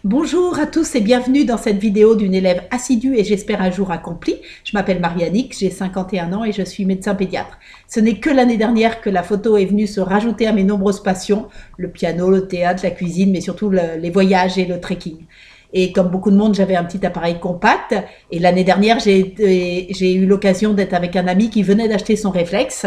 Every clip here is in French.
Bonjour à tous et bienvenue dans cette vidéo d'une élève assidue et j'espère un jour accomplie. Je m'appelle Marianique, j'ai 51 ans et je suis médecin pédiatre. Ce n'est que l'année dernière que la photo est venue se rajouter à mes nombreuses passions, le piano, le théâtre, la cuisine, mais surtout les voyages et le trekking. Et comme beaucoup de monde, j'avais un petit appareil compact. Et l'année dernière, j'ai eu l'occasion d'être avec un ami qui venait d'acheter son réflexe.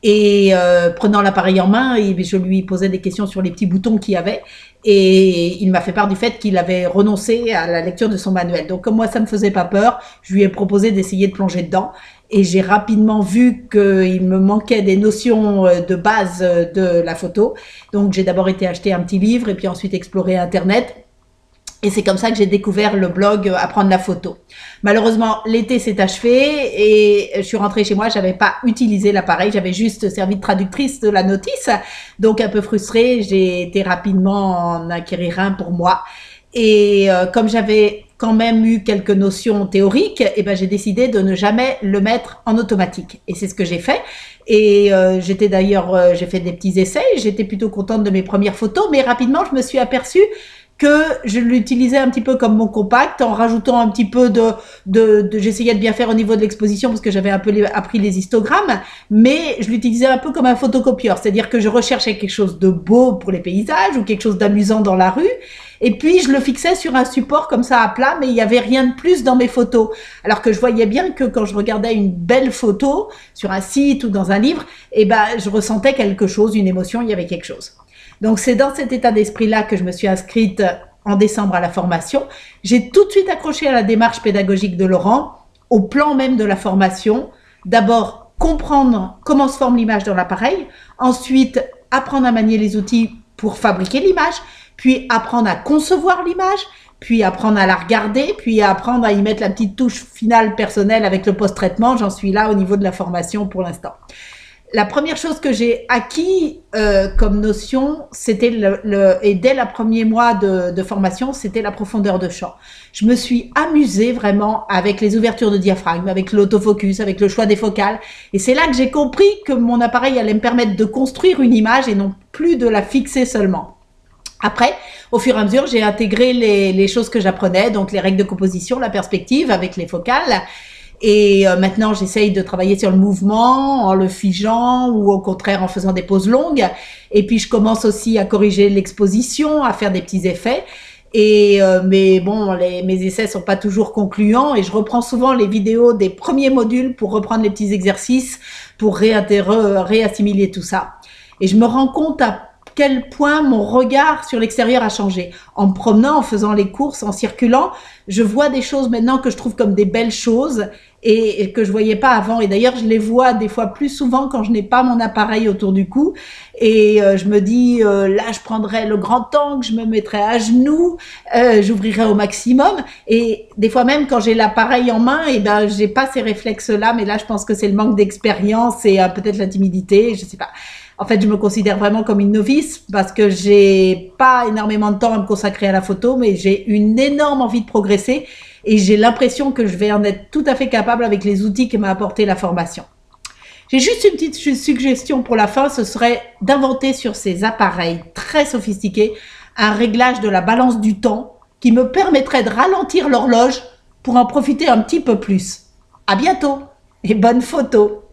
Et prenant l'appareil en main, je lui posais des questions sur les petits boutons qu'il y avait. Et il m'a fait part du fait qu'il avait renoncé à la lecture de son manuel. Donc comme moi, ça me faisait pas peur, je lui ai proposé d'essayer de plonger dedans. Et j'ai rapidement vu qu'il me manquait des notions de base de la photo. Donc j'ai d'abord été acheter un petit livre et puis ensuite explorer Internet. Et c'est comme ça que j'ai découvert le blog Apprendre la photo. Malheureusement, l'été s'est achevé et je suis rentrée chez moi, j'avais pas utilisé l'appareil, j'avais juste servi de traductrice de la notice. Donc un peu frustrée, j'ai été rapidement en acquérir un pour moi. Et comme j'avais quand même eu quelques notions théoriques, eh ben j'ai décidé de ne jamais le mettre en automatique. Et c'est ce que j'ai fait. Et j'ai fait des petits essais, j'étais plutôt contente de mes premières photos, mais rapidement je me suis aperçue que je l'utilisais un petit peu comme mon compact en rajoutant un petit peu j'essayais de bien faire au niveau de l'exposition parce que j'avais un peu appris les histogrammes, mais je l'utilisais un peu comme un photocopieur, c'est-à-dire que je recherchais quelque chose de beau pour les paysages ou quelque chose d'amusant dans la rue, et puis je le fixais sur un support comme ça à plat, mais il n'y avait rien de plus dans mes photos. Alors que je voyais bien que quand je regardais une belle photo sur un site ou dans un livre, eh ben, je ressentais quelque chose, une émotion, il y avait quelque chose. Donc c'est dans cet état d'esprit-là que je me suis inscrite en décembre à la formation. J'ai tout de suite accroché à la démarche pédagogique de Laurent, au plan même de la formation. D'abord, comprendre comment se forme l'image dans l'appareil. Ensuite, apprendre à manier les outils pour fabriquer l'image. Puis apprendre à concevoir l'image. Puis apprendre à la regarder. Puis apprendre à y mettre la petite touche finale personnelle avec le post-traitement. J'en suis là au niveau de la formation pour l'instant. La première chose que j'ai acquis comme notion, c'était et dès le premier mois de formation, c'était la profondeur de champ. Je me suis amusée vraiment avec les ouvertures de diaphragme, avec l'autofocus, avec le choix des focales. Et c'est là que j'ai compris que mon appareil allait me permettre de construire une image et non plus de la fixer seulement. Après, au fur et à mesure, j'ai intégré les choses que j'apprenais, donc les règles de composition, la perspective avec les focales. Et maintenant, j'essaye de travailler sur le mouvement en le figeant ou au contraire en faisant des pauses longues. Et puis, je commence aussi à corriger l'exposition, à faire des petits effets. Mais bon, mes essais sont pas toujours concluants et je reprends souvent les vidéos des premiers modules pour reprendre les petits exercices, pour réassimiler tout ça. Et je me rends compte à quel point mon regard sur l'extérieur a changé. En me promenant, en faisant les courses, en circulant, je vois des choses maintenant que je trouve comme des belles choses et que je voyais pas avant. Et d'ailleurs, je les vois des fois plus souvent quand je n'ai pas mon appareil autour du cou. Et je me dis, là, je prendrais le grand angle, je me mettrais à genoux, j'ouvrirais au maximum. Et des fois même, quand j'ai l'appareil en main, et ben, j'ai pas ces réflexes-là. Mais là, je pense que c'est le manque d'expérience et peut-être la timidité, je sais pas. En fait, je me considère vraiment comme une novice parce que j'ai pas énormément de temps à me consacrer à la photo, mais j'ai une énorme envie de progresser et j'ai l'impression que je vais en être tout à fait capable avec les outils que m'a apporté la formation. J'ai juste une petite suggestion pour la fin, ce serait d'inventer sur ces appareils très sophistiqués un réglage de la balance du temps qui me permettrait de ralentir l'horloge pour en profiter un petit peu plus. À bientôt et bonne photo!